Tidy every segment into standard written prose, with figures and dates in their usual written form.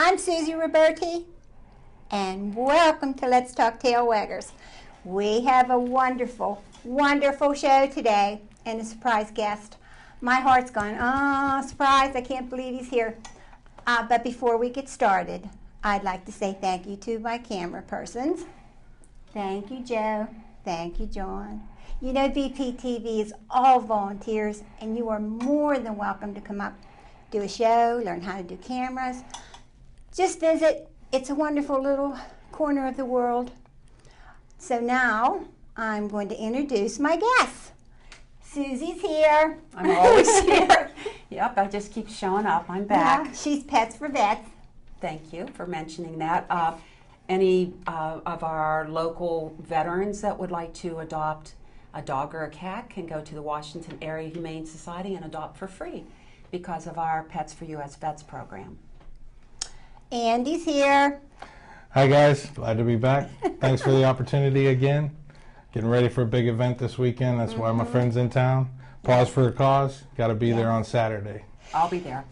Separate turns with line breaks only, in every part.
I'm Susie Roberti, and welcome to Let's Talk Tail Waggers. We have a wonderful, wonderful show today and a surprise guest. My heart's going, oh, surprise, I can't believe he's here. But before we get started, I'd like to say thank you to my camera persons. Thank you, Joe. Thank you, John. You know, VPTV is all volunteers, and you are more than welcome to come up, do a show, learn how to do cameras. Just visit. It's a wonderful little corner of the world. So now I'm going to introduce my guests. Susie's here.
I'm always here. Yep, I just keep showing up. I'm back.
Yeah, she's Pets for Vets.
Thank you for mentioning that. Any of our local veterans that would like to adopt a dog or a cat can go to the Washington Area Humane Society and adopt for free because of our Pets for U.S. Vets program.
Andy's here.
Hi guys, glad to be back. Thanks for the opportunity again. Getting ready for a big event this weekend. That's why my friend's in town. Pause for a Cause. Got to be there on Saturday.
I'll be there.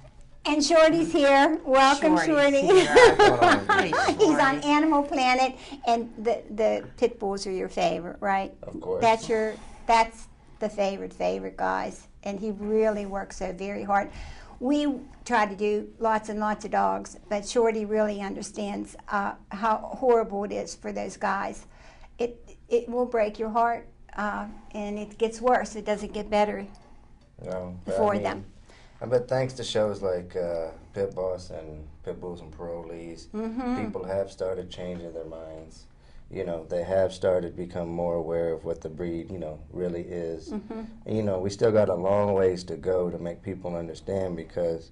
And Shorty's here. Welcome, Shorty.
Here. Hey, Shorty.
He's on Animal Planet, and the pit bulls are your favorite, right?
Of course.
That's the favorite guys, and he really works so very hard. We try to do lots and lots of dogs, but Shorty really understands how horrible it is for those guys. It will break your heart, and it gets worse. It doesn't get better for them.
But thanks to shows like Pit Boss and Pit Bulls and Parolees, people have started changing their minds. You know, they have started to become more aware of what the breed, really is. And, we still got a long ways to go to make people understand, because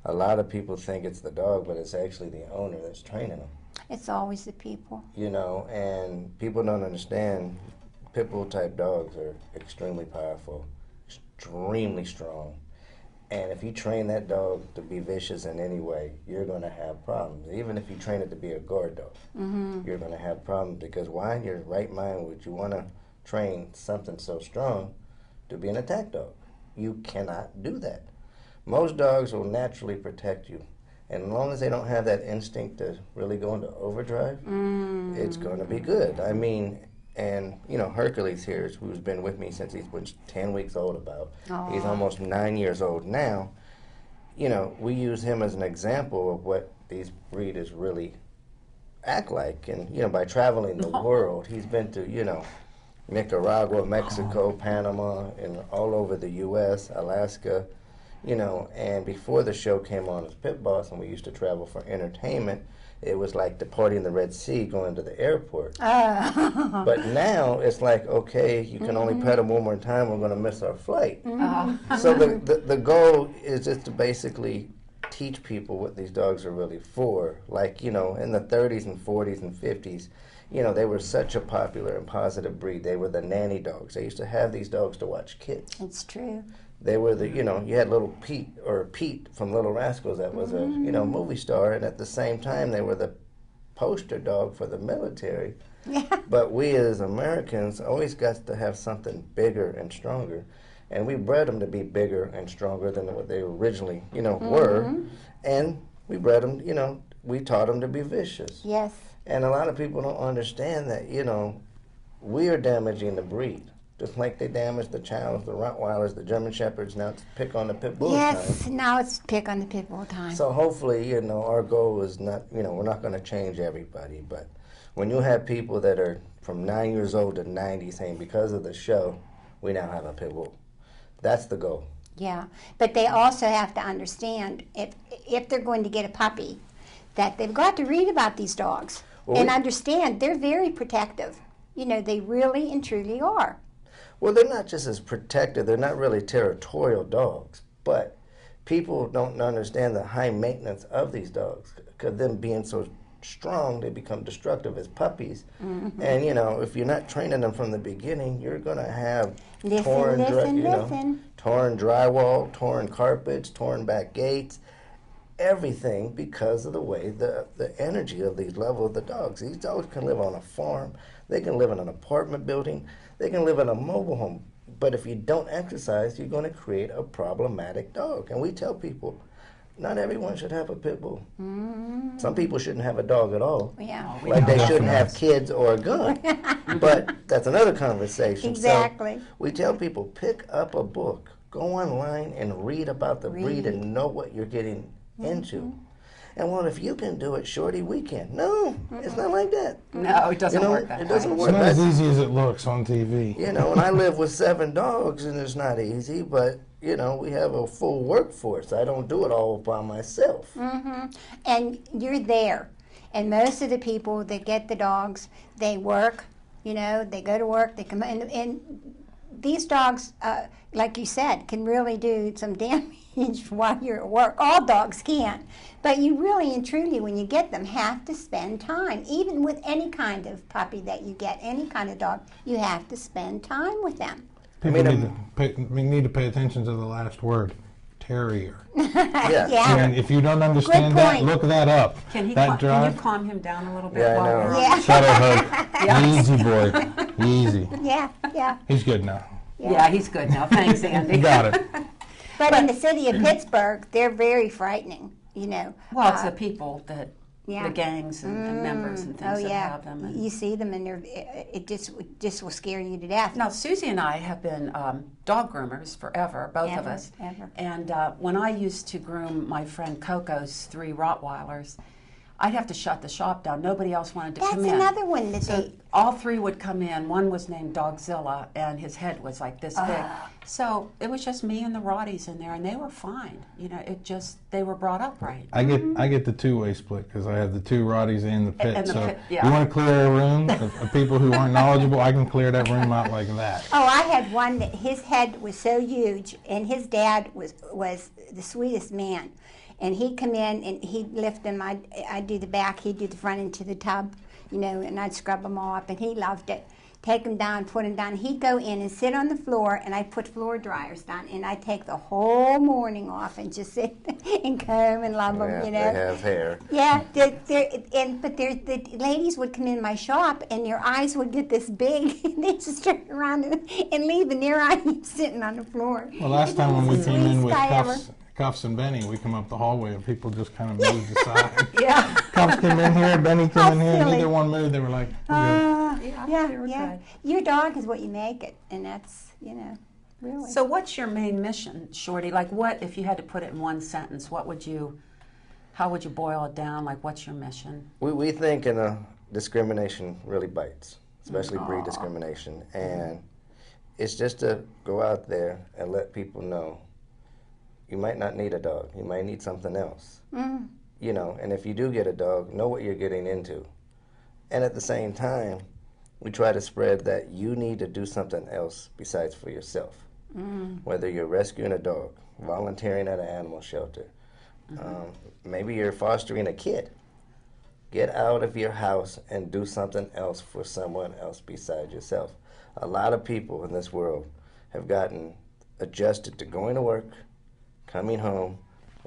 a lot of people think it's the dog, but it's actually the owner that's training them.
It's always the people.
And people don't understand pit bull type dogs are extremely powerful, extremely strong. And if you train that dog to be vicious in any way, you're going to have problems. Even if you train it to be a guard dog, you're going to have problems, because why in your right mind would you want to train something so strong to be an attack dog? You cannot do that. Most dogs will naturally protect you. And as long as they don't have that instinct to really go into overdrive, it's going to be good. I mean, and, Hercules here, who's been with me since he's been 10 weeks old about. Aww. He's almost 9 years old now. We use him as an example of what these breeders really act like. And, by traveling the world, he's been to, Nicaragua, Mexico, Panama, and all over the U.S., Alaska, and before the show came on as Pit Boss and we used to travel for entertainment, it was like departing the Red Sea, going to the airport. But now it's like, okay, you can only pet him one more time, we're going to miss our flight. So the goal is just to basically teach people what these dogs are really for. Like, in the 30s and 40s and 50s, they were such a popular and positive breed. They were the nanny dogs. They used to have these dogs to watch kids.
It's true.
They were the, you had little Pete from Little Rascals that was a, movie star, and at the same time they were the poster dog for the military.
Yeah.
But we as Americans always got to have something bigger and stronger, and we bred them to be bigger and stronger than what they originally, were, and we bred them, we taught them to be vicious.
Yes.
And a lot of people don't understand that, we are damaging the breed. Just like they damaged the Chows, the Rottweilers, the German Shepherds, now it's pick on the Pit Bull time.
Yes, now it's pick on the Pit Bull time.
So hopefully, our goal is not, we're not going to change everybody, but when you have people that are from 9 years old to 90 saying, because of the show, we now have a Pit Bull. That's the goal.
Yeah, but they also have to understand, if they're going to get a puppy, that they've got to read about these dogs and understand they're very protective. They really and truly are.
Well, they're not just as protective, they're not really territorial dogs, but people don't understand the high maintenance of these dogs, because them being so strong, they become destructive as puppies. And, if you're not training them from the beginning, you're going to have torn drywall, torn carpets, torn back gates, everything, because of the way the energy of these level of the dogs. These dogs can live on a farm, they can live in an apartment building, they can live in a mobile home. But if you don't exercise, you're going to create a problematic dog. And we tell people, not everyone should have a pit bull. Some people shouldn't have a dog at all.
Yeah,
We
Like
know
they
that.
shouldn't have kids or a gun. But that's another conversation.
exactly.
So we tell people, pick up a book, go online and read about the breed and know what you're getting into. And well, if you can do it, Shorty, we can. No, it's not like that.
No, it doesn't
You know,
work that
it doesn't
way.
work.
It's not as
That's-
easy as it looks on TV.
You know, and I live with 7 dogs, and it's not easy, but, you know, we have a full workforce. I don't do it all by myself.
And you're there. And most of the people that get the dogs, they work, you know, they go to work, they come in, and these dogs, like you said, can really do some damage while you're at work. All dogs can. But you really and truly, when you get them, have to spend time. Even with any kind of puppy that you get, any kind of dog, you have to spend time with them.
People
mean,
need to pay attention to the last word, terrier.
Yeah.
Yeah.
And if you don't understand
Good
that,
point.
look that up.
Can
that
can you calm him down a little bit?
Yeah, I
while
know.
we're on?
Yeah.
Shadow Hood. Easy boy. Easy.
Yeah, yeah.
He's good now.
Yeah, he's good now. Thanks, Andy.
You got it.
But in the city of Pittsburgh, they're very frightening, you know.
Well, it's the people that,
yeah.
the gangs and members and things
Oh
that
yeah,
have them. And
you see them and it just will scare you to death.
now, Susie and I have been dog groomers forever, both of
Ever,
us.
ever.
And when I used to groom my friend Coco's 3 Rottweilers, I'd have to shut the shop down. Nobody else wanted to
That's
come in.
another one that
So
they.
all 3 would come in. One was named Dogzilla, and his head was like this big. So it was just me and the Rotties in there, and they were fine. You know, they were brought up right.
I get the two-way split because I have the 2 Rotties and the pit.
And the
so
pit, yeah.
you want to clear a room of people who aren't knowledgeable, I can clear that room out like that.
Oh, I had one that his head was so huge, and his dad was the sweetest man. And he'd come in and he'd lift them. I'd do the back, he'd do the front into the tub, you know, and I'd scrub them all up, and he loved it. Take them down, put them down. He'd go in and sit on the floor, and I'd put floor dryers down, and I'd take the whole morning off and just sit and comb and love them,
Yeah,
you know.
they have hair.
Yeah, but the ladies would come in my shop and their eyes would get this big, and they just turn around and leave, and there I am sitting on the floor.
Well, last time when we
It's the
came in
sweetest
with
guy ever.
Cuffs and Benny, we come up the hallway and people just kind of moved aside.
Yeah.
Cuffs came in here, Benny
How
came in here,
silly.
neither one moved. They were like, we're good.
Yeah,
they were
yeah.
good.
Your dog is what you make it, and that's, you know, really.
So what's your main mission, Shorty? Like what, if you had to put it in one sentence, how would you boil it down? Like what's your mission?
We think discrimination really bites, especially breed discrimination. And it's just to go out there and let people know you might not need a dog. You might need something else. You know, and if you do get a dog, know what you're getting into. And at the same time, we try to spread that you need to do something else besides for yourself. Whether you're rescuing a dog, volunteering at an animal shelter, maybe you're fostering a kid. Get out of your house and do something else for someone else besides yourself. A lot of people in this world have gotten adjusted to going to work, coming home,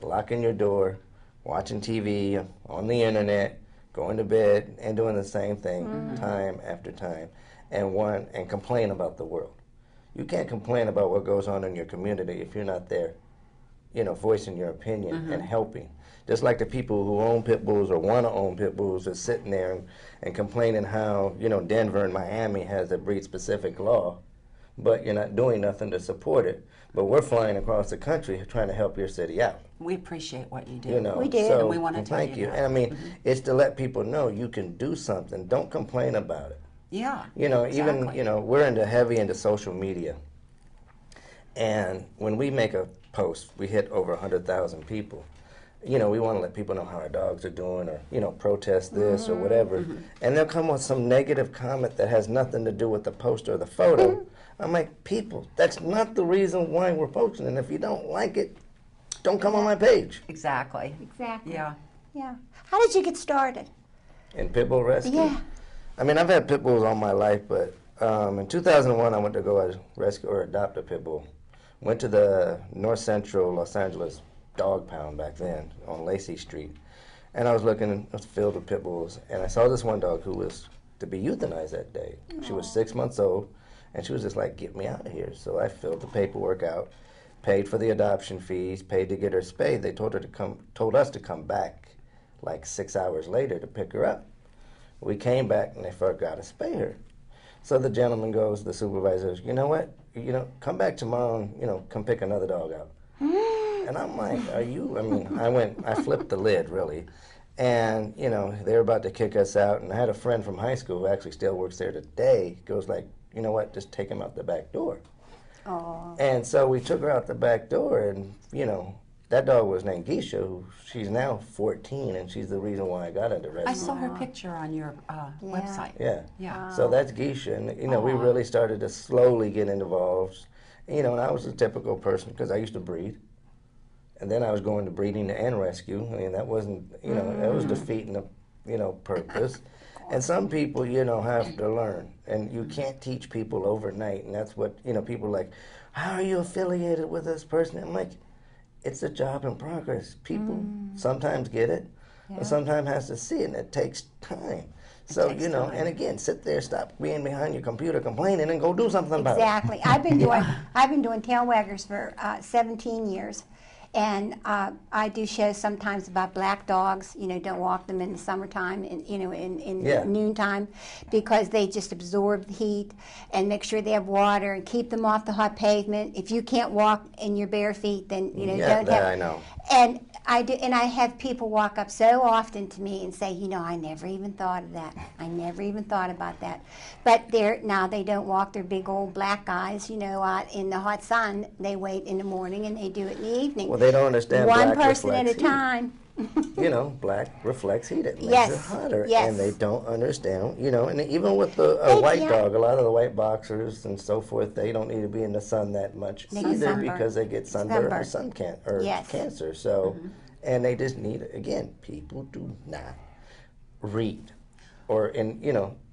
locking your door, watching TV, on the internet, going to bed, and doing the same thing time after time, and complain about the world. You can't complain about what goes on in your community if you're not there, you know, voicing your opinion and helping. Just like the people who own pit bulls or want to own pit bulls are sitting there and complaining how, you know, Denver and Miami has a breed-specific law, but you're not doing nothing to support it. But we're flying across the country trying to help your city out.
We appreciate what you do.
You know,
We do.
So,
And we wanna tell
thank
you
you.
that.
And I mean, it's to let people know you can do something. Don't complain about it.
Yeah.
You know, even,
exactly.
you know, we're heavy into social media. And when we make a post, we hit over 100,000 people. You know, we want to let people know how our dogs are doing or, you know, protest this or whatever. And they'll come with some negative comment that has nothing to do with the post or the photo. I'm like, people, that's not the reason why we're posting. And if you don't like it, don't come on my page.
Exactly.
Exactly.
Yeah.
Yeah. How did you get started?
In pit bull rescue?
Yeah.
I mean, I've had pit bulls all my life, but in 2001, I went to go rescue or adopt a pit bull. Went to the North Central Los Angeles dog pound back then on Lacey Street. And I was looking, it was filled with pit bulls, and I saw this one dog who was to be euthanized that day. She was 6 months old, and she was just like, get me out of here. So I filled the paperwork out, paid for the adoption fees, paid to get her spayed. They told us to come back like 6 hours later to pick her up. We came back and they forgot to spay her. So the gentleman goes, the supervisor goes, you know what? Come back tomorrow and, come pick another dog out. And I'm like, I flipped the lid, really. And, they were about to kick us out. And I had a friend from high school who actually still works there today, goes like, you know what, just take him out the back door.
Oh.
And so we took her out the back door, and, that dog was named Geisha. She's now 14, and she's the reason why I got into rescue.
I saw her picture on your website.
Yeah.
Yeah.
So that's Geisha, and we really started to slowly get involved. And I was a typical person because I used to breed, and then I was going to breeding and rescue. That wasn't, that was defeating the, purpose. And some people, have to learn, and you can't teach people overnight. And that's what people are like, how are you affiliated with this person? I'm like, it's a job in progress. People sometimes get it, and sometimes has to see it, and it takes time. So, time. And again, sit there, stop being behind your computer complaining, and go do something about it.
Exactly. I've been doing tail waggers for 17 years. And I do shows sometimes about black dogs. Don't walk them in the summertime, in noontime, because they just absorb the heat. And make sure they have water and keep them off the hot pavement. If you can't walk in your bare feet, then don't have.
I know.
And I do, and I have people walk up so often to me and say, I never even thought of that. I never even thought about that. But now they don't walk their big old black guys, out in the hot sun. They wait in the morning and they do it in the evening.
Well, they don't understand
one
black
person at a
reflects
time.
heat. Black reflects heat. It makes
Yes,
it hotter.
yes.
And they don't understand, and even with a white dog, a lot of the white boxers and so forth, they don't need to be in the sun that much
They get
either
sunburn.
because they get sunburn or
Yes.
cancer. So, and they just need, again, people do not read or,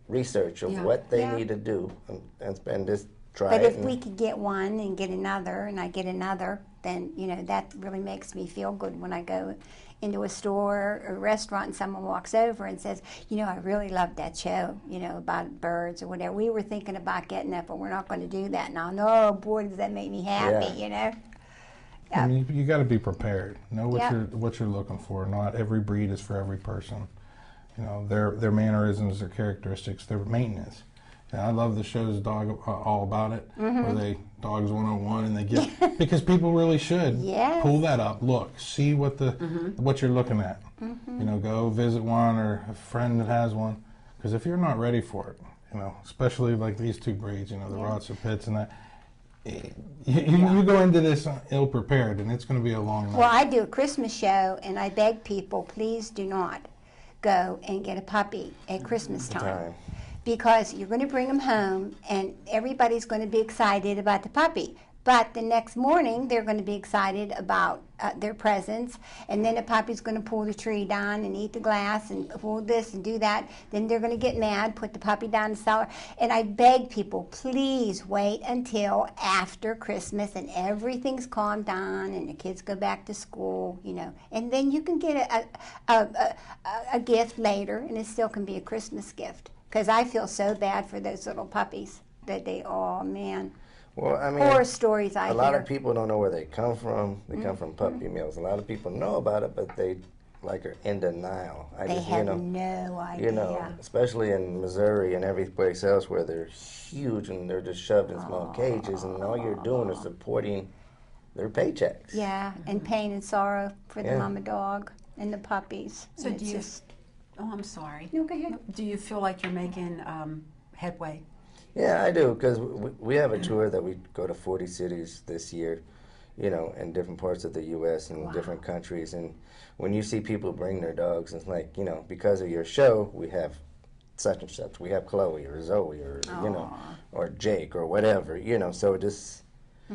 research of what they need to do and just try
But
it.
if we could get one and get another, and I get another, then, that really makes me feel good when I go into a store or a restaurant and someone walks over and says, I really loved that show, about birds or whatever. We were thinking about getting that, but we're not going to do that now. No, boy, does that make me happy,
I mean, you got to be prepared. Know what
Yeah.
what you're looking for. Not every breed is for every person. Their mannerisms, their characteristics, their maintenance. And I love the shows Dog All About It, where they Dogs 101, and they get because people really should
Yes.
pull that up, look, see what what you're looking at. Go visit one or a friend that has one, because if you're not ready for it, especially like these two breeds, the Rotts or Pits and that. You go into this ill prepared, and it's going to be a long night.
Well, I do a Christmas show, and I beg people, please do not go and get a puppy at Christmas time. Because you're going to bring them home, and everybody's going to be excited about the puppy. But the next morning, they're going to be excited about their presents, and then the puppy's going to pull the tree down and eat the glass and pull this and do that. Then they're going to get mad, put the puppy down the cellar. And I beg people, please wait until after Christmas and everything's calmed down and the kids go back to school, and then you can get a gift later, and it still can be a Christmas gift. Because I feel so bad for those little puppies that oh man.
Well, I mean,
horror stories I hear.
A lot of people don't know where they come from. They come from puppy mills. A lot of people know about it, but they are in denial.
They have no idea.
Especially in Missouri and every place else where they're huge and they're just shoved in small cages, and all you're doing is supporting their paychecks.
Yeah, and pain and sorrow for the mama dog and the puppies.
So
And
do
it's
you?
just,
Oh, I'm sorry.
no, go ahead.
Do you feel like you're making headway?
Yeah, I do, because we have a tour that we go to 40 cities this year, in different parts of the U.S. and different countries. And when you see people bring their dogs, it's like, because of your show, we have such and such. We have Chloe or Zoe or, or Jake or whatever, So it just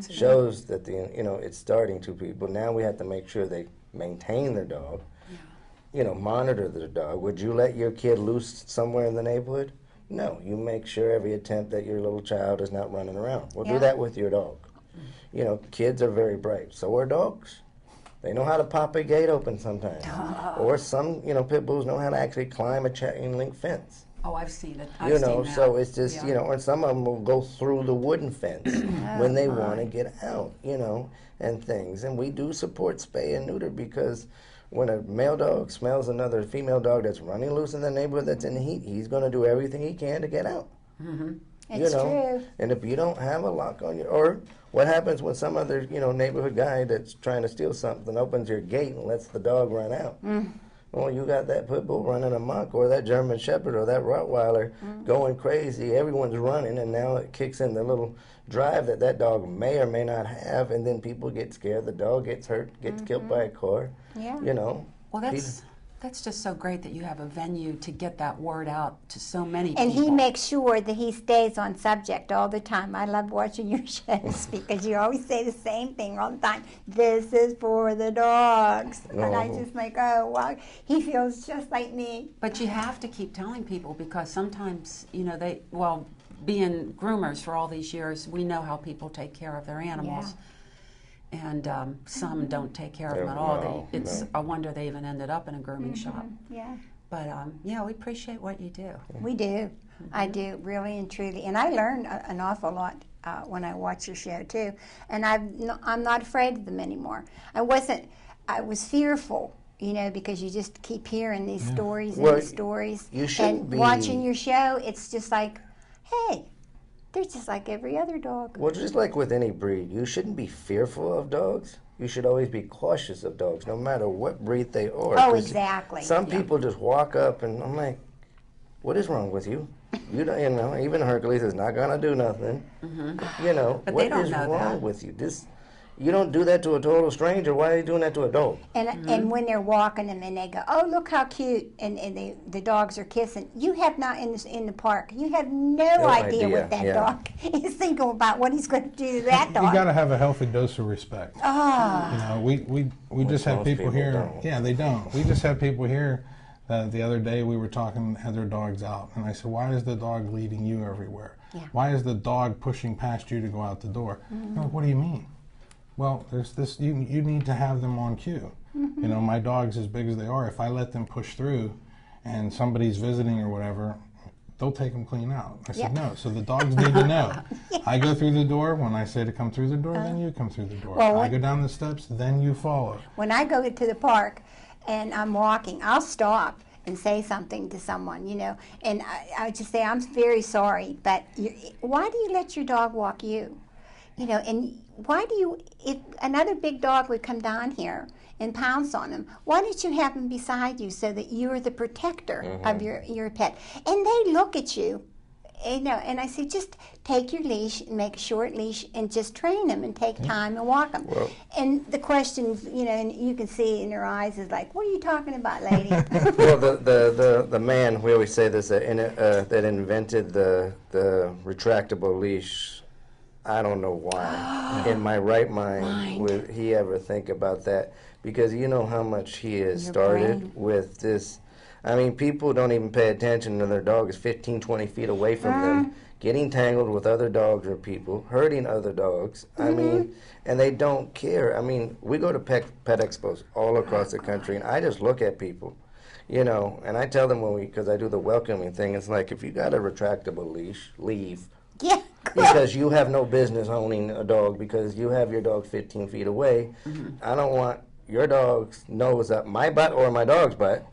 shows that, it's starting to people. Now we have to make sure they maintain their dog, monitor their dog. Would you let your kid loose somewhere in the neighborhood? No, you make sure every attempt that your little child is not running around. Well, do that with your dog. Kids are very bright. So are dogs. They know how to pop a gate open sometimes. Or some, pit bulls know how to actually climb a chain link fence.
Oh, I've seen it.
You
I've
know,
seen that.
so it's just,
Yeah.
you know, and some of them will go through the wooden fence when they want to get out, you know, and things. And we do support spay and neuter because when a male dog smells another female dog that's running loose in the neighborhood that's in the heat, he's going to do everything he can to get out.
It's true.
And if you don't have a lock on your, or what happens when some other, you know, neighborhood guy that's trying to steal something opens your gate and lets the dog run out? Well, you got that pit bull running amok, or that German Shepherd, or that Rottweiler going crazy. Everyone's running, and now it kicks in the little drive that that dog may or may not have, and then people get scared. The dog gets hurt, gets killed by a car.
Yeah.
You know.
Well, that's just so great that you have a venue to get that word out to so many
And
people.
he makes sure that he stays on subject all the time. I love watching your shows because you always say the same thing all the time. This is for the dogs. And I just like, oh, wow. He feels just like me.
But you have to keep telling people because sometimes, you know, being groomers for all these years, we know how people take care of their animals. And some don't take care of them at all. It's a wonder they even ended up in a grooming shop.
Yeah.
But yeah, we appreciate what you do.
We do. I do, really and truly. And I learn an awful lot when I watch your show, too. And I'm not afraid of them anymore. I was fearful, you know, because you just keep hearing these stories and these stories.
You shouldn't be.
Watching your show, it's just like, hey, they're just like every other dog.
Well, just like with any breed, you shouldn't be fearful of dogs. You should always be cautious of dogs, no matter what breed they are.
Oh,
'Cause
exactly.
Some people just walk up, and I'm like, what is wrong with you? You know, even Hercules is not gonna do nothing. You know,
But
what
they don't
is
know
wrong
that.
with you? You don't do that to a total stranger. Why are you doing that to a dog?
And when they're walking them and they go, oh, look how cute, and the dogs are kissing. You have not, in the park, you have no idea what that dog is thinking about, what he's going to do to that dog.
You got to have a healthy dose of respect.
Oh.
You know, we just have
most
people
people
here.
don't.
Yeah, they don't. We just have people here. The other day we were talking, had their dogs out, and I said, "Why is the dog leading you everywhere?
Yeah.
Why is the dog pushing past you to go out the door?" They're like, "What do you mean?" Well, there's this. You need to have them on cue. You know, my dogs, as big as they are, if I let them push through, and somebody's visiting or whatever, they'll take them clean out. I said, no. So the dogs need to know. I go through the door. When I say to come through the door, then you come through the door.
Well,
I go down the steps, then you follow.
When I go to the park and I'm walking, I'll stop and say something to someone, you know, and I just say, I'm very sorry, but why do you let your dog walk you? You know, and why do you, if another big dog would come down here and pounce on him, why don't you have him beside you so that you're the protector of your pet? And they look at you, you know, and I say, just take your leash and make a short leash and just train them and take time and walk them.
Well,
and the questions, you know, and you can see in their eyes is like, what are you talking about, lady?
well, the man, we always say this, that invented the retractable leash, I don't know why. In my right mind would he ever think about that? Because you know how much he has started with this. I mean, people don't even pay attention to their dog is 15, 20 feet away from them, getting tangled with other dogs or people, hurting other dogs. I mean, and they don't care. I mean, we go to pet expos all across the country, and I just look at people, you know, and I tell them because I do the welcoming thing, it's like, if you got a retractable leash, leave.
Yeah.
Because you have no business owning a dog because you have your dog 15 feet away. I don't want your dog's nose up my butt or my dog's butt.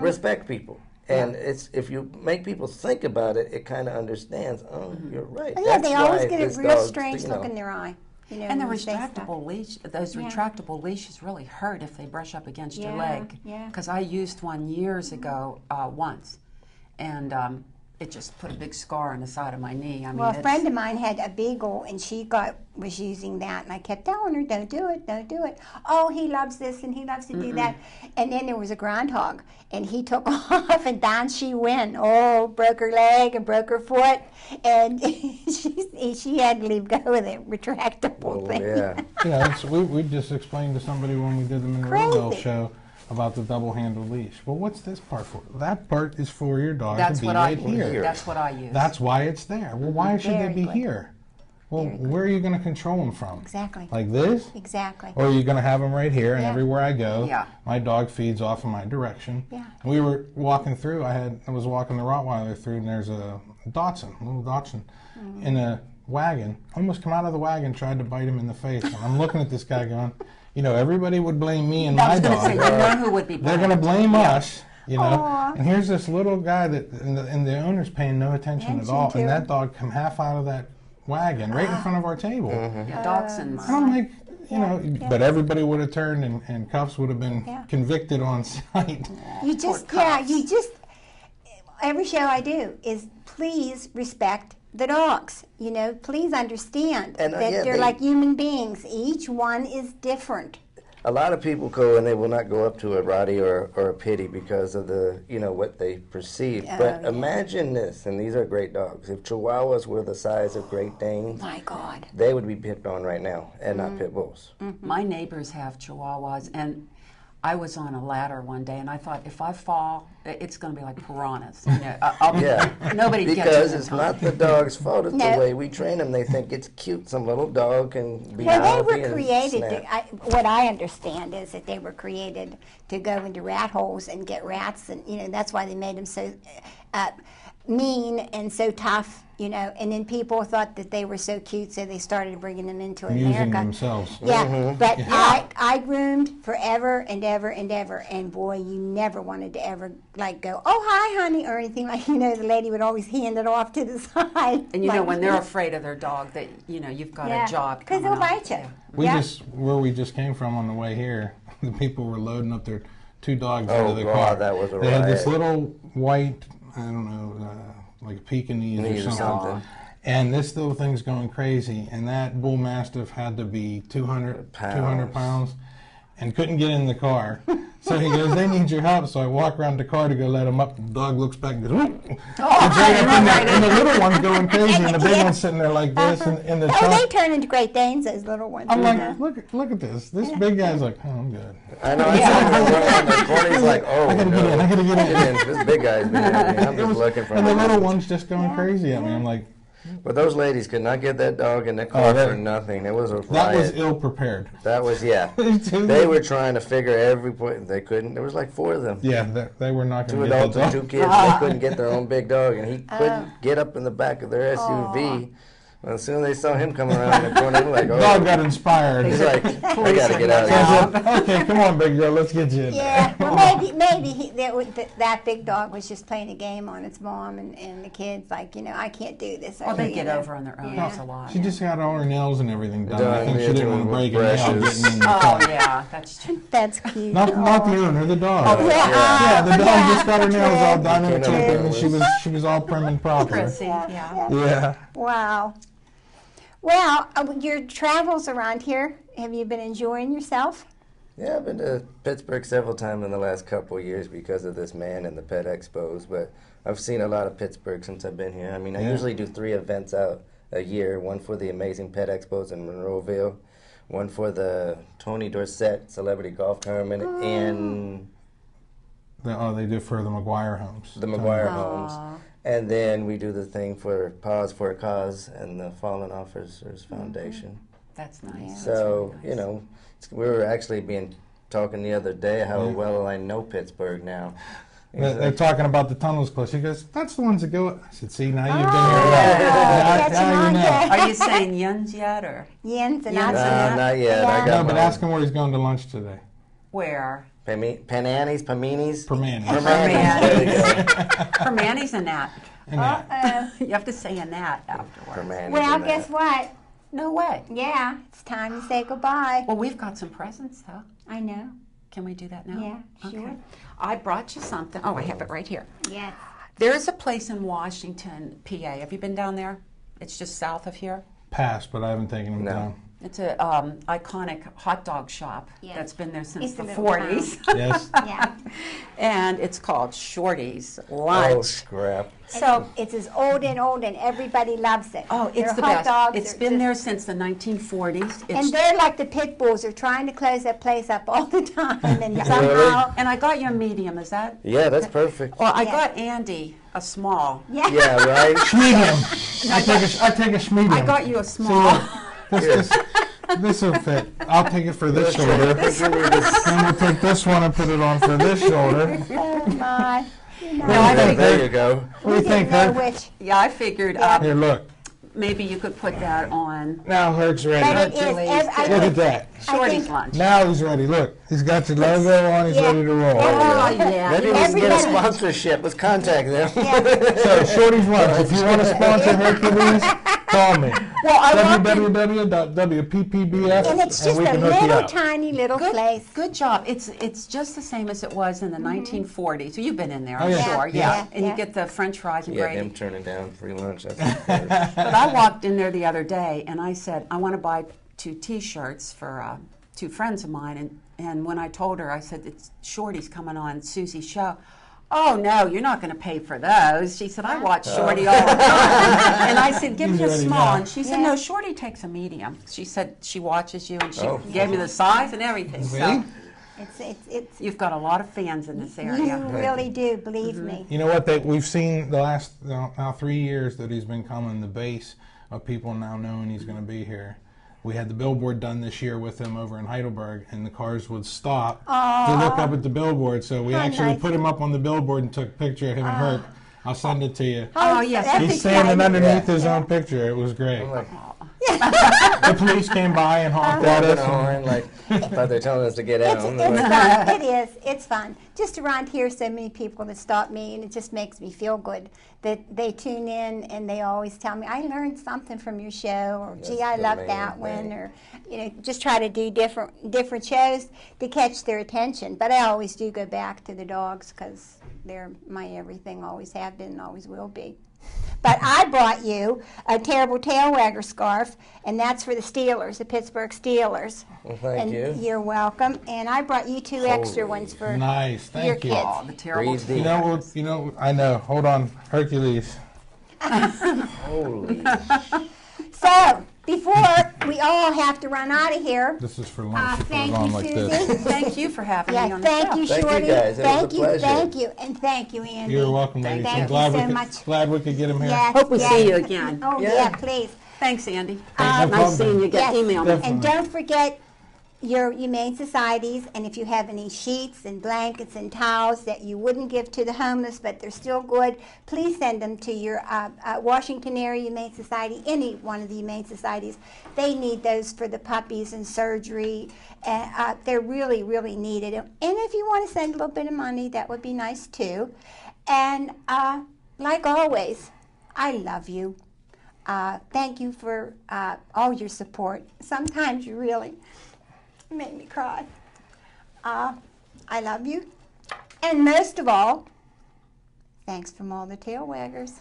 Respect people. And it's if you make people think about it, it kind of understands, oh, you're right.
Yeah, they always
why
get
this
a real
dog,
strange
you know.
look in their eye. You know,
And the
when they say stuff.
retractable leash, those retractable leashes really hurt if they brush up against your leg.
Yeah.
Because I used one years ago once, and it just put a big scar on the side of my knee. I mean,
Well, a friend of mine had a beagle, and she was using that, and I kept telling her, don't do it, don't do it. Oh, he loves this, and he loves to do that. And then there was a groundhog, and he took off, and down she went. Oh, broke her leg and broke her foot, and she had to leave go with it, retractable
Oh,
thing.
yeah.
You know, we just explained to somebody when we did the Monroeville
Crazy.
show about the double-handled leash. Well, what's this part for? That part is for your dog
That's
to be
what I
right here.
That's what I use.
That's why it's there. Well, why should
Very
they be
good.
here? Well,
Very good.
where are you going to control them from?
Exactly.
Like this?
Exactly.
Or are you going to have them right here, and
Yeah.
everywhere I go,
Yeah.
my dog feeds off in my direction.
Yeah.
And we were walking through. I was walking the Rottweiler through, and there's a little Dachshund, in a wagon. Almost come out of the wagon, tried to bite him in the face. And I'm looking at this guy going, you know, everybody would blame me and
I
my
was going to say, you
dog.
know who would be
They're
blamed.
going to blame us. You know,
Aw.
and here's this little guy that, and the owner's paying no attention at
Attention
all,
to
and that
him.
dog come half out of that wagon right in front of our table.
Yeah, dachshunds.
I don't think, you know,
yeah.
but everybody would have turned, and Cuffs would have been
Yeah.
convicted on sight.
You just,
Poor
yeah,
cops.
you just, every show I do is please respect the dogs. You know, please understand
And,
that
yeah,
they're
they-
like human beings. Each one is different.
A lot of people go and they will not go up to a Rottie or a Pity because of the, you know, what they perceive.
Oh,
But
yeah.
imagine this, and these are great dogs. If Chihuahuas were the size of Great Danes,
My God.
they would be picked on right now, and not pit bulls.
My neighbors have chihuahuas, and I was on a ladder one day, and I thought, if I fall, it's going to be like piranhas. You know, I'll be,
Yeah,
nobody gets
because
me in
it's
time.
not the dog's fault. It's
No.
the way we train them. They think it's cute. Some little dog can be
Well, they
mouthy
were
and
created,
snap.
what I understand is that they were created to go into rat holes and get rats, and, you know, that's why they made them so mean and so tough, you know, and then people thought that they were so cute, so they started bringing them into
Using
America.
themselves.
Yeah, but I groomed forever and ever and ever, and boy, you never wanted to ever like go, oh hi honey, or anything like. You know, the lady would always hand it off to the side.
And you know,
like,
when they're afraid of their dog, that you know you've got
yeah,
a job
because
coming
they'll
up.
bite you.
Yeah.
Where we just came from on the way here, the people were loading up their 2 dogs
Oh,
into the
God,
car.
that was a
They had this
riot.
little white, I don't know, like Pekingese
Knees
or
or
something.
something.
And this little thing's going crazy, and that bull mastiff had to be 200 pounds and couldn't get in the car. So he goes, they need your help. So I walk around the car to go let him up. The dog looks back and goes, whoop. It's right up in there, and the little one's going crazy, and the big one's sitting there like this in the
Oh,
trunk.
they turn into Great Danes, those little ones.
I'm
you
like,
know.
look at this. This big guy's like, oh, I'm good.
I know. I saw him on the corner. He's like, oh,
I gotta
no.
get in. I gotta get in.
Get in. This big guy's been at me. I'm
It
just
was-
looking for
and the
him.
little one's just going crazy at me. I'm like,
But those ladies could not get that dog in the car
that-
for nothing. It was a
that was
riot.
ill prepared.
That was, yeah. They were trying to figure every point. They couldn't. There was like 4 of them.
Yeah, they were not
2
going to get
adults
that
and
dog.
2 kids. They couldn't get their own big dog, and he couldn't get up in the back of their SUV. And as soon as they saw him coming around the corner, they were like,
The
oh.
dog got inspired.
He's like, I gotta get out
So
of
I
here.
said, okay, come on, big girl, let's get you in
Yeah,
there.
well, maybe that big dog was just playing a game on its mom and the kids. Like, you know, I can't do this.
Well, they
you
get
know.
over on their own
Yeah.
a lot.
She just got all her nails and everything done. I
Done,
think she
yeah,
didn't want to
doing
break a nail
brushes.
getting in the
Oh
car.
yeah, that's true.
That's cute.
Not the owner, the dog.
yeah.
Yeah, the dog just got her nails all done and
True.
everything, and she was all prim and proper.
Prissy, yeah.
Yeah.
Wow. Well, your travels around here, have you been enjoying yourself?
Yeah, I've been to Pittsburgh several times in the last couple of years because of this man and the pet expos, but I've seen a lot of Pittsburgh since I've been here. I mean, I
Yeah.
usually do 3 events out a year, one for the Amazing Pet Expos in Monroeville, one for the Tony Dorsett Celebrity Golf Tournament in
They do for the McGuire homes.
the McGuire homes. And then we do the thing for Paws for a Cause and the Fallen Officers Foundation.
That's nice.
So,
That's really
you
nice.
know, we were actually talking the other day how well I know Pittsburgh now.
They're talking about the tunnels close. She goes, that's the ones that go. I said, see, now you've been
Oh,
here.
yeah,
Now you know.
yeah.
Are you saying yuns yet or
Yins and
Yins.
Ots.
Not yet.
Yeah.
I got
No, but
my
ask him where he's going to lunch today.
where?
Pananis, Paminis.
Permanis.
Permanis. There you go.
For Manny's a gnat.
And that.
You have to say a gnat afterwards.
Permanis
Well,
and
guess
that.
what?
No way.
Yeah, it's time to say goodbye.
Well, we've got some presents though.
I know.
Can we do that now?
Yeah, sure.
Okay. I brought you something. Oh, I have it right here.
Yes.
There's a place in Washington, PA. Have you been down there? It's just south of here.
Passed, but I haven't taken him
No.
down.
It's a iconic hot dog shop
Yes.
that's been there since
It's
the
a little
40s.
Yes.
Yeah.
And it's called Shorty's
Oh,
Lunch.
scrap.
So,
It's as old and everybody loves it.
oh, it's
Their
the
hot
best.
dogs
It's
are
been
just-
there since the 1940s. It's
And they're like the pit bulls. They're trying to close that place up all the time. And somehow,
and I got you a medium. Is that?
Yeah, that's perfect.
Well, I
Yeah.
got Andy a small.
Yeah.
Yeah, right?
Medium. I take a medium.
I got you a small.
This will fit. I'll take it for this shoulder.
Picture me this.
And we'll take this one and put it on for this shoulder.
Oh my. You know,
No, I
Yeah,
think-
there you go.
What do you think,
know
Herc?
which.
Yeah, I figured
Here, look.
maybe you could put that on
Now Herc's
But
ready.
it is.
Hercules.
I
Look
think-
at that.
Shorty's
think-
lunch.
Now he's ready. Look, he's got your logo on. He's
Yeah.
ready to roll.
Oh, yeah.
Maybe we can get a
Everybody-
sponsorship. Let's contact them.
Yeah.
So, Shorty's Lunch. If you want to sponsor Hercules, call me.
Well, I walked in-
www.wppbf,
And it's just
we
a
can hook you
little
up.
tiny little place.
Good job. It's just the same as it was in the 1940s. So you've been in there,
Oh,
I'm
yeah.
sure.
Yeah,
Yeah. And
yeah.
you get the French fries and
Yeah,
gravy.
him turning down free lunch. That's the first.
But I walked in there the other day and I said, I want to buy 2 T-shirts for 2 friends of mine. And when I told her, I said, it's Shorty's coming on Susie's show. Oh, no, you're not going to pay for those. She said, I watch Shorty all the time. And I said, give
He's
me a
ready
small.
now.
And she said,
Yeah.
no, Shorty takes a medium. She said she watches you and she
Oh.
gave me the size and everything. So
It's
you've got a lot of fans in this
you
area.
really do, believe me.
You know what? We've seen the last now 3 years that he's been coming. The base of people now knowing he's going to be here. We had the billboard done this year with him over in Heidelberg, and the cars would stop to look up at the billboard. So we
How
actually
nice.
put him up on the billboard and took a picture of him and Herc. I'll send it to you.
Oh, yes.
that's
He's standing
exciting.
underneath
Yeah.
his own picture. It was great.
I'm like,
The police came by and honked at
honking
us.
a horn, like, thought they're telling us to get out.
It's
I'm
fun.
like,
It is. It's fun. Just around here, so many people that stop me, and it just makes me feel good that they tune in and they always tell me, I learned something from your show, or gee, I
the
love
main
that one,
thing.
or just try to do different shows to catch their attention. But I always do go back to the dogs because they're my everything, always have been, and always will be. But I brought you a Terrible Tail Wagger scarf, and that's for the Steelers, the Pittsburgh Steelers.
Well, thank
And
you.
You're welcome. And I brought you 2 extra
Holy
ones for
Nice,
your
thank you.
kids.
Oh, the terrible.
Breathe deep.
You know what? You know, I know. Hold on, Hercules.
Holy.
So, before we all have to run out of here,
This is for lunch. You put
thank
it on
you,
like
Susie.
this.
Thank you for having me
Yeah,
on the
thank
show.
you,
Thank you,
Shorty.
guys. It was a
Thank you,
pleasure.
thank you, and thank you, Andy.
You're welcome, ladies.
Thank
I'm
you
glad
so
we could,
much.
glad we could get him here.
Yes,
Hope we
yes.
see you again.
Oh,
Yeah.
yeah, please.
Thanks, Andy.
no
Nice
problem.
seeing you.
Yes.
Email me.
Definitely.
And don't forget your humane societies, and if you have any sheets and blankets and towels that you wouldn't give to the homeless but they're still good, please send them to your Washington Area Humane Society, any one of the humane societies. They need those for the puppies and surgery. They're really, really needed. And if you want to send a little bit of money, that would be nice too. And like always, I love you. Thank you for all your support. Sometimes you really make me cry. I love you. And most of all, thanks from all the tail waggers.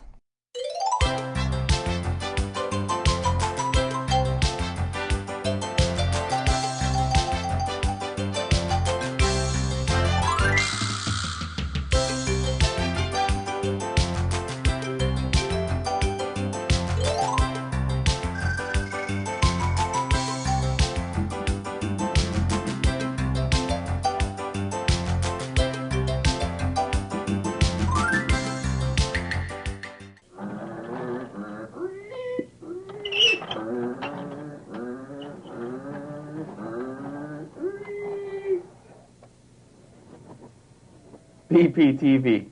BPTV.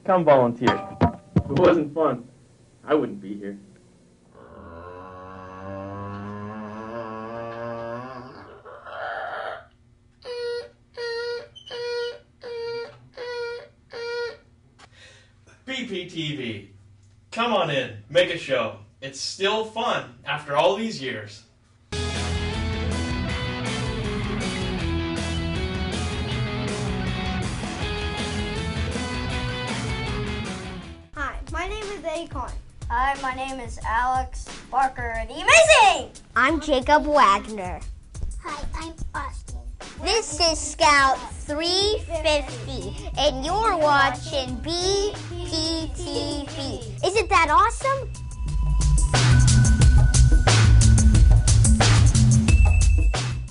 Come volunteer. If it wasn't fun, I wouldn't be here.
BPTV. Come on in, make a show. It's still fun after all these years.
Hi, my name is Akon. Hi, my name is Alex Barker, the amazing! I'm Jacob Wagner.
Hi, I'm Austin.
This is Scout 350, and you're watching BPTV. Isn't that awesome?